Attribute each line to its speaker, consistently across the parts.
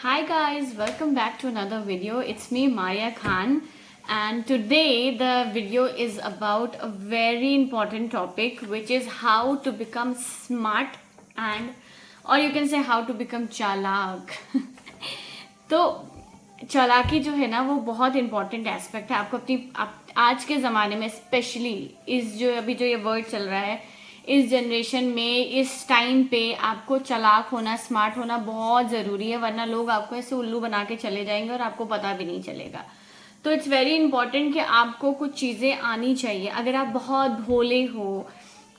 Speaker 1: Hi guys, welcome back to another video. It's me Maya Khan, and today the video is about a very important topic, which is how to become smart and or you can say how to become चालाक. तो चालाकी जो है ना वो बहुत important aspect है आपको आज के ज़माने में स्पेशली इस जो अभी जो ये वर्ड चल रहा है इस जनरेशन में इस टाइम पे आपको चालाक होना स्मार्ट होना बहुत ज़रूरी है, वरना लोग आपको ऐसे उल्लू बना के चले जाएंगे और आपको पता भी नहीं चलेगा. तो इट्स वेरी इंपॉर्टेंट कि आपको कुछ चीज़ें आनी चाहिए. अगर आप बहुत भोले हो,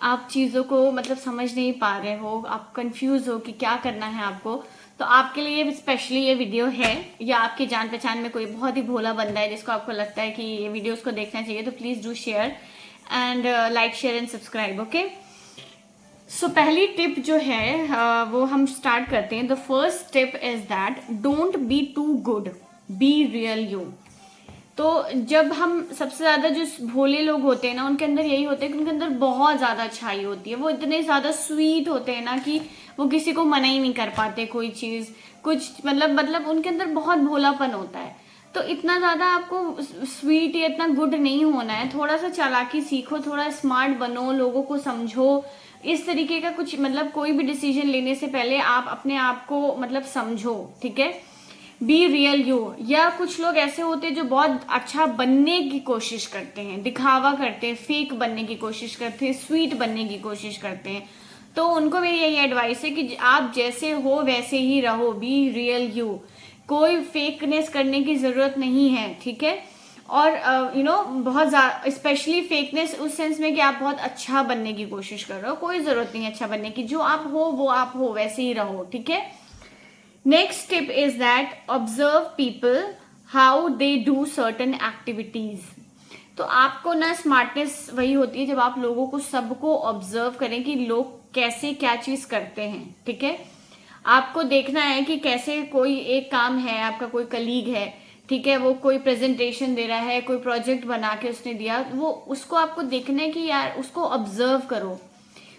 Speaker 1: आप चीज़ों को मतलब समझ नहीं पा रहे हो, आप कंफ्यूज हो कि क्या करना है आपको, तो आपके लिए स्पेशली ये वीडियो है. या आपके जान पहचान में कोई बहुत ही भोला बंदा है जिसको आपको लगता है कि ये वीडियो उसको देखना चाहिए, तो please do share and like share and subscribe. Okay, so पहली टिप जो है वो हम स्टार्ट करते हैं. The first tip is that don't be too good, be real you. तो जब हम सबसे ज्यादा जो भोले लोग होते हैं ना उनके अंदर यही होता है कि उनके अंदर बहुत ज्यादा अच्छाई होती है. वो इतने ज्यादा स्वीट होते हैं ना कि वो किसी को मना ही नहीं कर पाते कोई चीज कुछ मतलब उनके अंदर बहुत भोलापन होता है. तो इतना ज्यादा आपको स्वीट या इतना गुड नहीं होना है. थोड़ा सा चालाकी सीखो, थोड़ा स्मार्ट बनो, लोगों को समझो. इस तरीके का कुछ मतलब कोई भी डिसीजन लेने से पहले आप अपने आप को मतलब समझो. ठीक है, बी रियल यू. या कुछ लोग ऐसे होते हैं जो बहुत अच्छा बनने की कोशिश करते हैं, दिखावा करते हैं, फेक बनने की कोशिश करते हैं, स्वीट बनने की कोशिश करते हैं. तो उनको मेरी यही एडवाइस है कि आप जैसे हो वैसे ही रहो, बी रियल यू. कोई फेकनेस करने की जरूरत नहीं है. ठीक है, और बहुत स्पेशली फेकनेस उस सेंस में कि आप बहुत अच्छा बनने की कोशिश कर रहे हो, कोई जरूरत नहीं है अच्छा बनने की. जो आप हो वो आप हो, वैसे ही रहो. ठीक है. Next tip is that observe people how they do certain activities. तो आपको ना स्मार्टनेस वही होती है जब आप लोगों को सबको ऑब्जर्व करें कि लोग कैसे क्या चीज करते हैं. ठीक है, आपको देखना है कि कैसे कोई एक काम है, आपका कोई कलीग है, ठीक है, वो कोई प्रेजेंटेशन दे रहा है, कोई प्रोजेक्ट बना के उसने दिया, वो उसको आपको देखना है कि यार उसको ऑब्जर्व करो,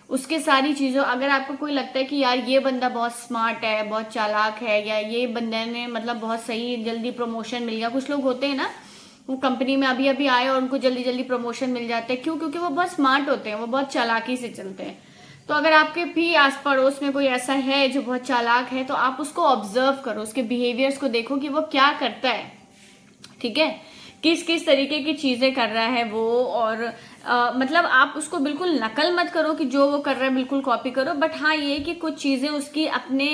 Speaker 1: उसके सारी चीजों. अगर आपको कोई लगता है कि यार ये बंदा बहुत स्मार्ट है, बहुत चालाक है, या ये बंदे ने मतलब बहुत सही जल्दी प्रमोशन मिल गया. कुछ लोग होते हैं ना वो कंपनी में अभी अभी आए और उनको जल्दी जल्दी प्रमोशन मिल जाते हैं. क्यों? क्योंकि वो बहुत स्मार्ट होते हैं, वो बहुत चालाकी से चलते हैं. तो अगर आपके भी आस पड़ोस में कोई ऐसा है जो बहुत चालाक है, तो आप उसको ऑब्जर्व करो, उसके बिहेवियर्स को देखो कि वो क्या करता है. ठीक है, किस किस तरीके की चीजें कर रहा है वो. और मतलब आप उसको बिल्कुल नकल मत करो कि जो वो कर रहा है बिल्कुल कॉपी करो, बट हाँ ये कि कुछ चीजें उसकी अपने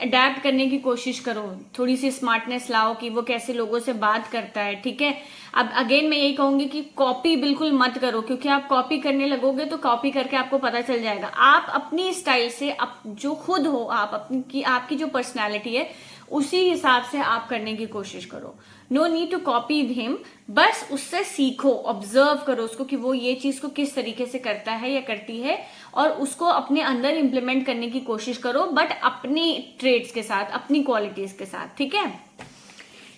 Speaker 1: अडेप्ट करने की कोशिश करो. थोड़ी सी स्मार्टनेस लाओ कि वो कैसे लोगों से बात करता है. ठीक है, अब अगेन मैं यही कहूंगी कि कॉपी बिल्कुल मत करो, क्योंकि आप कॉपी करने लगोगे तो कॉपी करके आपको पता चल जाएगा. आप अपनी स्टाइल से जो खुद हो, आप आपकी जो पर्सनैलिटी है उसी हिसाब से आप करने की कोशिश करो. No need to copy him, बस उससे सीखो, ऑब्जर्व करो उसको कि वो ये चीज को किस तरीके से करता है या करती है, और उसको अपने अंदर इंप्लीमेंट करने की कोशिश करो, बट अपनी ट्रेड्स के साथ, अपनी क्वालिटीज के साथ. ठीक है.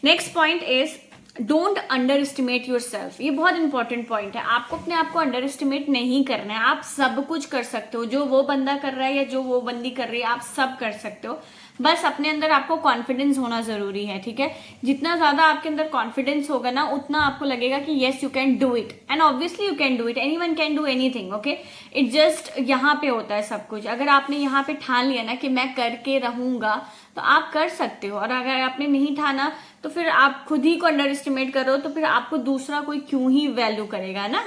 Speaker 1: Next point is don't under estimate your self. ये बहुत इंपॉर्टेंट पॉइंट है. आपको अपने आप को अंडर एस्टिमेट नहीं करना है. आप सब कुछ कर सकते हो, जो वो बंदा कर रहा है या जो वो बंदी कर रही है, आप सब कर सकते हो. बस अपने अंदर आपको कॉन्फिडेंस होना जरूरी है. ठीक है, जितना ज्यादा आपके अंदर कॉन्फिडेंस होगा ना उतना आपको लगेगा कि yes you can do it, and obviously you can do it. Anyone can do anything. Okay, it just यहाँ पे होता है सब कुछ. अगर आपने यहाँ पे ठान लिया ना कि मैं करके रहूंगा, तो आप कर सकते हो. और अगर आपने नहीं ठाना तो फिर आप खुद ही को अंडर एस्टिमेट करो, तो फिर आपको दूसरा कोई क्यों ही वैल्यू करेगा ना.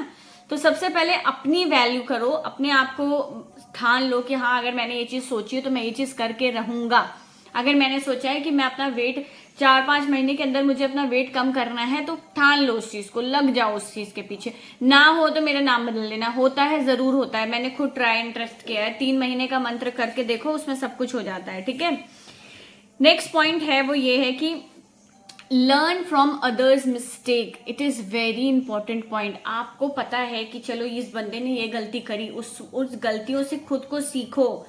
Speaker 1: तो सबसे पहले अपनी वैल्यू करो, अपने आप को ठान लो कि हाँ अगर मैंने ये चीज सोची है तो मैं ये चीज करके रहूंगा. अगर मैंने सोचा है कि मैं अपना वेट 4-5 महीने के अंदर मुझे अपना वेट कम करना है, तो ठान लो उस चीज को, लग जाओ उस चीज के पीछे. ना हो तो मेरा नाम बदल लेना. होता है, जरूर होता है. मैंने खुद ट्राई एंड ट्रस्ट किया है. 3 महीने का मंत्र करके देखो, उसमें सब कुछ हो जाता है. ठीक है. नेक्स्ट पॉइंट है वो ये है कि learn from others mistake. It is very important point. आपको पता है कि चलो इस बंदे ने ये गलती करी, उस गलतियों से खुद को सीखो.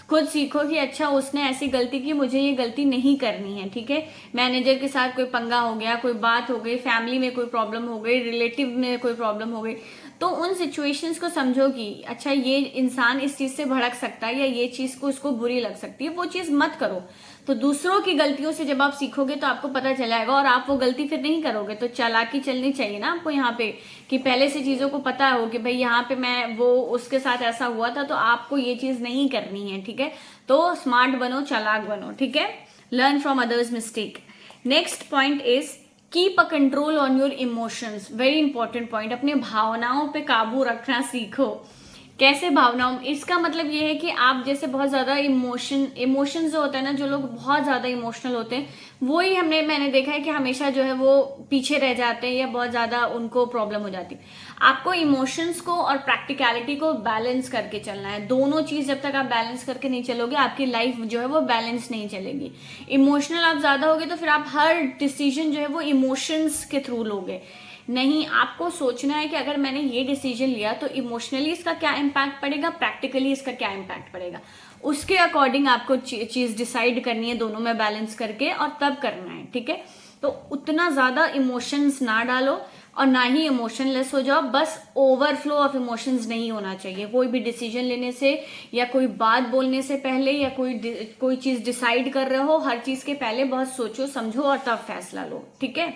Speaker 1: खुद सीखो कि अच्छा उसने ऐसी गलती की, मुझे ये गलती नहीं करनी है. ठीक है, मैनेजर के साथ कोई पंगा हो गया, कोई बात हो गई, फैमिली में कोई प्रॉब्लम हो गई, रिलेटिव में कोई प्रॉब्लम हो गई, तो उन सिचुएशंस को समझो कि अच्छा ये इंसान इस चीज से भड़क सकता है या ये चीज को उसको बुरी लग सकती है, वो चीज मत करो. तो तो दूसरों की गलतियों से जब आप सीखोगे तो आपको पता चलाएगा और आप वो गलती फिर नहीं करोगे। तो चालाकी चलनी चाहिए ना आपको यहाँ पे, कि पहले से चीजों को पता हो कि भाई यहाँ पे मैं वो उसके साथ ऐसा हुआ था तो आपको ये चीज नहीं करनी है, ठीक है। तो स्मार्ट बनो, चालाक बनो, ठीक है। Learn from others mistake. Next point is keep a control on your emotions. Very important point, अपने भावनाओं पे काबू रखना सीखो। कैसे भावनाओं, इसका मतलब ये है कि आप जैसे बहुत ज्यादा इमोशंस जो होता है ना, जो लोग बहुत ज्यादा इमोशनल होते हैं वो ही मैंने देखा है कि हमेशा जो है वो पीछे रह जाते हैं या बहुत ज्यादा उनको प्रॉब्लम हो जाती है। आपको इमोशंस को और प्रैक्टिकलिटी को बैलेंस करके चलना है। दोनों चीज जब तक आप बैलेंस करके नहीं चलोगे आपकी लाइफ जो है वो बैलेंस नहीं चलेगी। इमोशनल आप ज्यादा होगे तो फिर आप हर डिसीजन जो है वो इमोशंस के थ्रू लोगे। नहीं, आपको सोचना है कि अगर मैंने ये डिसीजन लिया तो इमोशनली इसका क्या इम्पैक्ट पड़ेगा, प्रैक्टिकली इसका क्या इम्पैक्ट पड़ेगा, उसके अकॉर्डिंग आपको चीज डिसाइड करनी है, दोनों में बैलेंस करके, और तब करना है, ठीक है। तो उतना ज्यादा इमोशंस ना डालो और ना ही इमोशनलेस हो जाओ। बस ओवरफ्लो ऑफ इमोशंस नहीं होना चाहिए। कोई भी डिसीजन लेने से या कोई बात बोलने से पहले या कोई चीज डिसाइड कर रहे हो, हर चीज के पहले बहुत सोचो समझो और तब फैसला लो, ठीक है।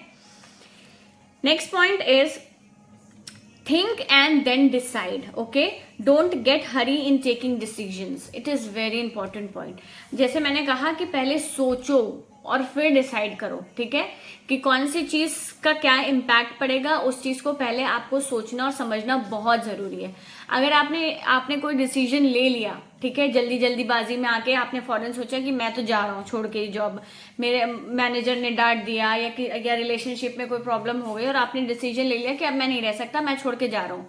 Speaker 1: Next point is think and then decide. Okay, don't get hurry in taking decisions. It is very important point. जैसे मैंने कहा कि पहले सोचो और फिर डिसाइड करो, ठीक है, कि कौन सी चीज का क्या इम्पैक्ट पड़ेगा। उस चीज को पहले आपको सोचना और समझना बहुत जरूरी है। अगर आपने कोई डिसीजन ले लिया, ठीक है, जल्दीबाजी में आके आपने फौरन सोचा कि मैं तो जा रहा हूँ छोड़ के जॉब, मेरे मैनेजर ने डांट दिया या रिलेशनशिप में कोई प्रॉब्लम हो गई और आपने डिसीजन ले लिया कि अब मैं नहीं रह सकता, मैं छोड़ के जा रहा हूँ।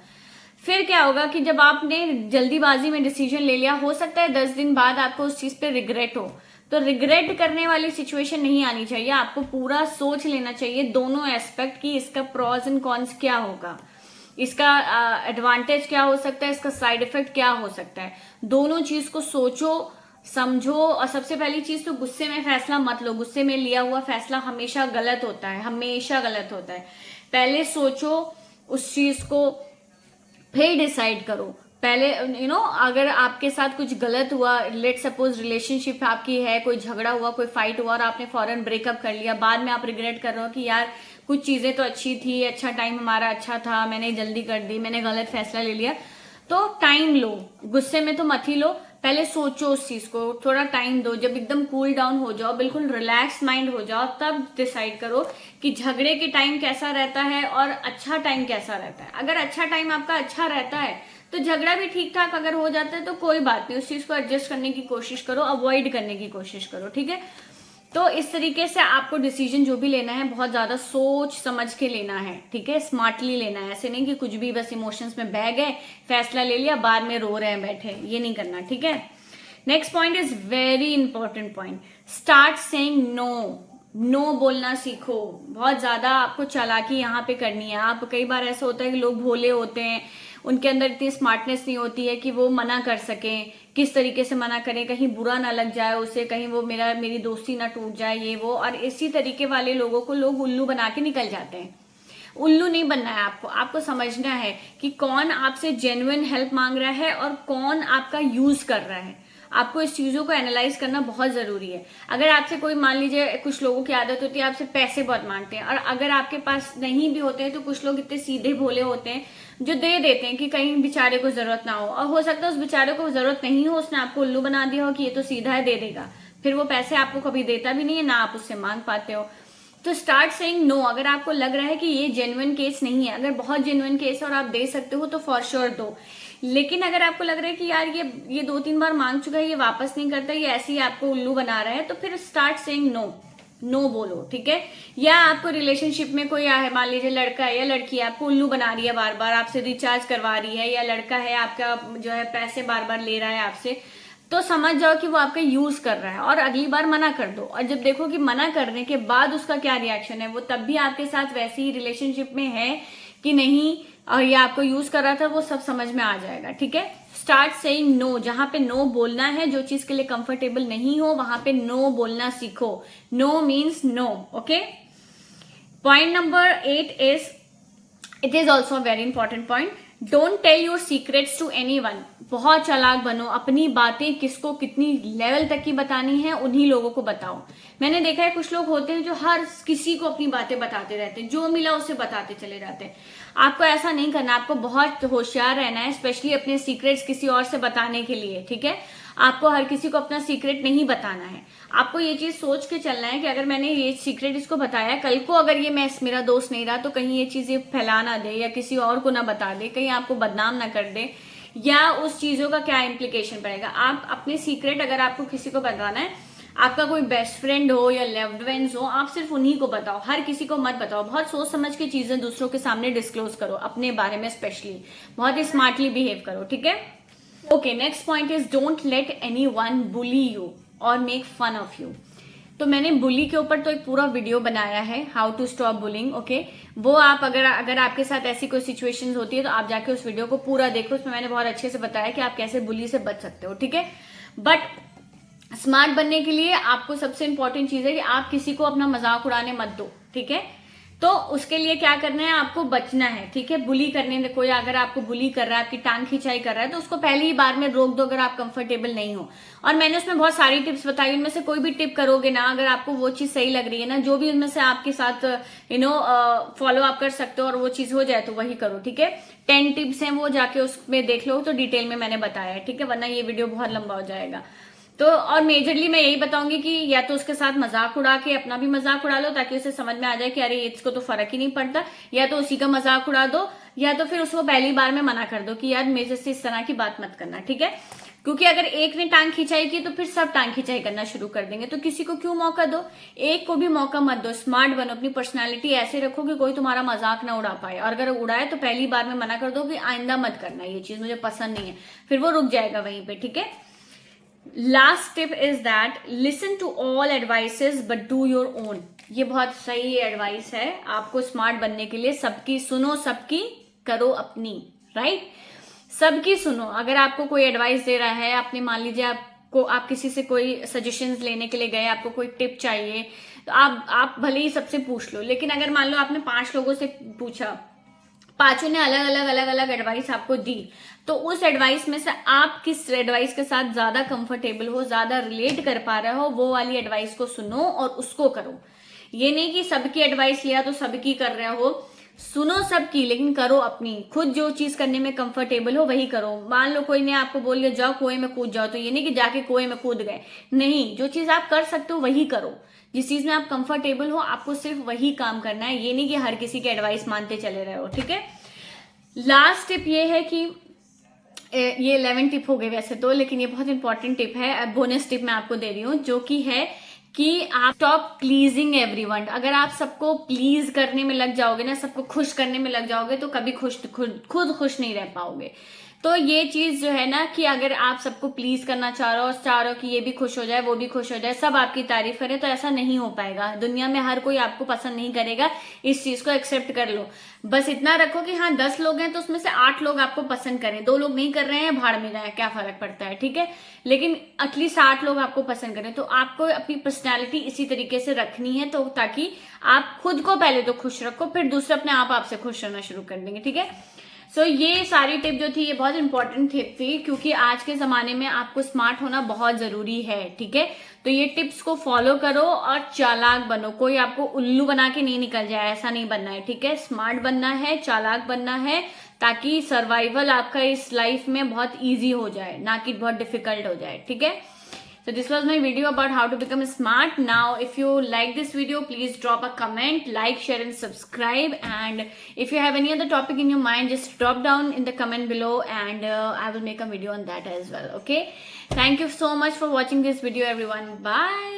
Speaker 1: फिर क्या होगा कि जब आपने जल्दीबाजी में डिसीजन ले लिया, हो सकता है 10 दिन बाद आपको उस चीज पे रिग्रेट हो। तो रिग्रेट करने वाली सिचुएशन नहीं आनी चाहिए। आपको पूरा सोच लेना चाहिए दोनों एस्पेक्ट की, इसका प्रॉस एंड कॉन्स क्या होगा, इसका एडवांटेज क्या हो सकता है, इसका साइड इफेक्ट क्या हो सकता है। दोनों चीज को सोचो समझो। और सबसे पहली चीज तो गुस्से में फैसला मत लो। गुस्से में लिया हुआ फैसला हमेशा गलत होता है, हमेशा गलत होता है। पहले सोचो उस चीज को, फिर डिसाइड करो। पहले अगर आपके साथ कुछ गलत हुआ, लेट सपोज रिलेशनशिप आपकी है, कोई झगड़ा हुआ, कोई फाइट हुआ और आपने फौरन ब्रेकअप कर लिया, बाद में आप रिग्रेट कर रहे हो कि यार कुछ चीजें तो अच्छी थी, अच्छा टाइम हमारा अच्छा था, मैंने जल्दी कर दी, मैंने गलत फैसला ले लिया, तो टाइम लो, गुस्से में तो मत ही लो। पहले सोचो उस चीज को, थोड़ा टाइम दो। जब एकदम कूल डाउन हो जाओ, बिल्कुल रिलैक्स माइंड हो जाओ, तब डिसाइड करो कि झगड़े के टाइम कैसा रहता है और अच्छा टाइम कैसा रहता है। अगर अच्छा टाइम आपका अच्छा रहता है तो झगड़ा भी ठीक ठाक अगर हो जाता है तो कोई बात नहीं, उस चीज को एडजस्ट करने की कोशिश करो, अवॉइड करने की कोशिश करो, ठीक है। तो इस तरीके से आपको डिसीजन जो भी लेना है बहुत ज्यादा सोच समझ के लेना है, ठीक है, स्मार्टली लेना है। ऐसे नहीं कि कुछ भी बस इमोशंस में बह गए, फैसला ले लिया, बाद में रो रहे हैं बैठे, ये नहीं करना, ठीक है। Next point is very important point, start saying no. No बोलना सीखो। बहुत ज्यादा आपको चालाकी यहाँ पे करनी है। आप कई बार ऐसा होता है कि लोग भोले होते हैं, उनके अंदर इतनी स्मार्टनेस नहीं होती है कि वो मना कर सकें। किस तरीके से मना करें, कहीं बुरा ना लग जाए उसे, कहीं वो मेरी दोस्ती ना टूट जाए, ये वो। और इसी तरीके वाले लोगों को लोग उल्लू बना के निकल जाते हैं। उल्लू नहीं बनना है आपको समझना है कि कौन आपसे जेन्युइन हेल्प मांग रहा है और कौन आपका यूज कर रहा है। आपको इस चीजों को एनालाइज करना बहुत जरूरी है। अगर आपसे कोई, मान लीजिए कुछ लोगों की आदत होती है आपसे पैसे बहुत मांगते हैं, और अगर आपके पास नहीं भी होते हैं तो कुछ लोग इतने सीधे भोले होते हैं जो दे देते हैं कि कहीं बेचारे को जरूरत ना हो, और हो सकता है उस बेचारे को जरूरत नहीं हो, उसने आपको उल्लू बना दिया हो कि ये तो सीधा है, दे देगा, फिर वो पैसे आपको कभी देता भी नहीं है, ना आप उससे मांग पाते हो। तो स्टार्ट सेइंग नो। अगर आपको लग रहा है कि ये जेन्युइन केस नहीं है, अगर बहुत जेन्युइन केस है और आप दे सकते हो तो फॉर श्योर दो। लेकिन अगर आपको लग रहा है कि यार ये 2-3 बार मांग चुका है, ये वापस नहीं करता, ये ऐसे ही आपको उल्लू बना रहा है, तो फिर स्टार्ट सेइंग नो। नो बोलो, ठीक है। या आपको रिलेशनशिप में कोई है, मान लीजिए लड़का है या लड़की है, आपको उल्लू बना रही है, बार बार आपसे रिचार्ज करवा रही है, या लड़का है आपका जो है पैसे बार बार ले रहा है आपसे, तो समझ जाओ कि वो आपका यूज कर रहा है और अगली बार मना कर दो। और जब देखो कि मना करने के बाद उसका क्या रिएक्शन है, वो तब भी आपके साथ वैसे ही रिलेशनशिप में है कि नहीं, और ये आपको यूज कर रहा था, वो सब समझ में आ जाएगा, ठीक है। Start saying no. जहां पे नो बोलना है, जो चीज के लिए कंफर्टेबल नहीं हो वहां पे नो बोलना सीखो। No means no, okay. Point number 8 is, it is also very important point, don't tell your secrets to anyone. बहुत चालाक बनो, अपनी बातें किसको कितनी लेवल तक की बतानी है उन्हीं लोगों को बताओ। मैंने देखा है कुछ लोग होते हैं जो हर किसी को अपनी बातें बताते रहते हैं, जो मिला उसे बताते चले जाते हैं। आपको ऐसा नहीं करना, आपको बहुत होशियार रहना है, स्पेशली अपने सीक्रेट्स किसी और से बताने के लिए, ठीक है। आपको हर किसी को अपना सीक्रेट नहीं बताना है। आपको ये चीज सोच के चलना है कि अगर मैंने ये सीक्रेट इसको बताया, कल को अगर ये मेरा दोस्त नहीं रहा तो कहीं ये चीज ये फैला ना दे या किसी और को ना बता दे, कहीं आपको बदनाम ना कर दे, या उस चीजों का क्या इम्प्लीकेशन पड़ेगा। आप अपने सीक्रेट अगर आपको किसी को बताना है, आपका कोई बेस्ट फ्रेंड हो या लव्ड वंस हो, आप सिर्फ उन्हीं को बताओ, हर किसी को मत बताओ। बहुत सोच समझ के चीजें दूसरों के सामने डिस्क्लोज करो, अपने बारे में स्पेशली बहुत ही स्मार्टली बिहेव करो, ठीक है। Okay, next point is don't let anyone bully you और मेक फन ऑफ यू। तो मैंने बुली के ऊपर तो एक पूरा वीडियो बनाया है, how to stop bullying, okay. वो आप अगर आपके साथ ऐसी कोई सिचुएशन होती है तो आप जाके उस वीडियो को पूरा देखो, उसमें मैंने बहुत अच्छे से बताया कि आप कैसे बुली से बच सकते हो, ठीक है। बट स्मार्ट बनने के लिए आपको सबसे इंपॉर्टेंट चीज है कि आप किसी को अपना मजाक उड़ाने मत दो, ठीक है। तो उसके लिए क्या करना है, आपको बचना है, ठीक है। बुली करने में कोई अगर आपको बुली कर रहा है, आपकी टांग खिंचाई कर रहा है, तो उसको पहली ही बार में रोक दो अगर आप कंफर्टेबल नहीं हो। और मैंने उसमें बहुत सारी टिप्स बताई, उनमें से कोई भी टिप करोगे ना, अगर आपको वो चीज सही लग रही है ना, जो भी उनमें से आपके साथ फॉलो अप कर सकते हो और वो चीज हो जाए तो वही करो, ठीक है। 10 टिप्स हैं, वो जाके उसमें देख लो, तो डिटेल में मैंने बताया है, ठीक है, वरना ये वीडियो बहुत लंबा हो जाएगा। तो और मेजरली मैं यही बताऊंगी कि या तो उसके साथ मजाक उड़ा के अपना भी मजाक उड़ा लो, ताकि उसे समझ में आ जाए कि अरे इसको तो फर्क ही नहीं पड़ता, या तो उसी का मजाक उड़ा दो, या तो फिर उसको पहली बार में मना कर दो कि यार मेरे से इस तरह की बात मत करना, ठीक है। क्योंकि अगर एक ने टांग खिंचाई की तो फिर सब टांग खिंचाई करना शुरू कर देंगे, तो किसी को क्यों मौका दो, एक को भी मौका मत दो। स्मार्ट बनो, अपनी पर्सनैलिटी ऐसे रखो कि कोई तुम्हारा मजाक ना उड़ा पाए, और अगर उड़ाए तो पहली बार में मना कर दो कि आइंदा मत करना, ये चीज मुझे पसंद नहीं है, फिर वो रुक जाएगा वहीं पे, ठीक है। Last tip is that listen to all advices but do your own. ये बहुत सही एडवाइस है आपको स्मार्ट बनने के लिए। सबकी सुनो, सबकी करो अपनी, राइट। सबकी सुनो। अगर आपको कोई एडवाइस दे रहा है, आपने मान लीजिए आप किसी से कोई सजेशंस लेने के लिए गए, आपको कोई टिप चाहिए, तो आप भले ही सबसे पूछ लो, लेकिन अगर मान लो आपने 5 लोगों से पूछा, पांचों ने अलग अलग एडवाइस आपको दी, तो उस एडवाइस में से आप किस एडवाइस के साथ ज्यादा कंफर्टेबल हो, ज्यादा रिलेट कर पा रहे हो, वो वाली एडवाइस को सुनो और उसको करो। ये नहीं कि सबकी एडवाइस लिया तो सबकी कर रहे हो, सुनो सबकी लेकिन करो अपनी। खुद जो चीज करने में कंफर्टेबल हो वही करो। मान लो कोई ने आपको बोल दिया जाओ कुएं में कूद जाओ, तो ये नहीं कि जाके कुएं में कूद गए, नहीं, जो चीज आप कर सकते हो वही करो। जिस चीज में आप कंफर्टेबल हो आपको सिर्फ वही काम करना है, ये नहीं कि हर किसी की एडवाइस मानते चले रहे हो, ठीक है। लास्ट टिप ये है कि ये 11 टिप हो गई वैसे तो, लेकिन ये बहुत इंपॉर्टेंट टिप है, बोनस टिप मैं आपको दे रही हूँ, जो कि है कि आप स्टॉप प्लीजिंग एवरीवन। अगर आप सबको प्लीज करने में लग जाओगे ना, सबको खुश करने में लग जाओगे, तो कभी खुद खुश नहीं रह पाओगे। तो ये चीज जो है ना कि अगर आप सबको प्लीज करना चाह रहे हो कि ये भी खुश हो जाए, वो भी खुश हो जाए, सब आपकी तारीफ करें, तो ऐसा नहीं हो पाएगा। दुनिया में हर कोई आपको पसंद नहीं करेगा, इस चीज को एक्सेप्ट कर लो। बस इतना रखो कि हाँ 10 लोग हैं तो उसमें से 8 लोग आपको पसंद करें, 2 लोग नहीं कर रहे हैं, भाड़ में जाए, क्या फर्क पड़ता है, ठीक है। लेकिन एटलीस्ट 8 लोग आपको पसंद करें। तो आपको अपनी पर्सनैलिटी इसी तरीके से रखनी है, तो ताकि आप खुद को पहले तो खुश रखो, फिर दूसरे अपने आप आपसे खुश रहना शुरू कर देंगे, ठीक है। सो ये सारी टिप जो थी ये बहुत इंपॉर्टेंट टिप थी, क्योंकि आज के जमाने में आपको स्मार्ट होना बहुत जरूरी है, ठीक है। तो ये टिप्स को फॉलो करो और चालाक बनो। कोई आपको उल्लू बना के नहीं निकल जाए, ऐसा नहीं बनना है, ठीक है। स्मार्ट बनना है, चालाक बनना है, ताकि सर्वाइवल आपका इस लाइफ में बहुत ईजी हो जाए, ना कि बहुत डिफिकल्ट हो जाए, ठीक है। So this was my video about how to become smart. Now if you like this video, please drop a comment, like, share and subscribe. And if you have any other topic in your mind, just drop down in the comment below and I will make a video on that as well. Okay. Thank you so much for watching this video everyone. Bye.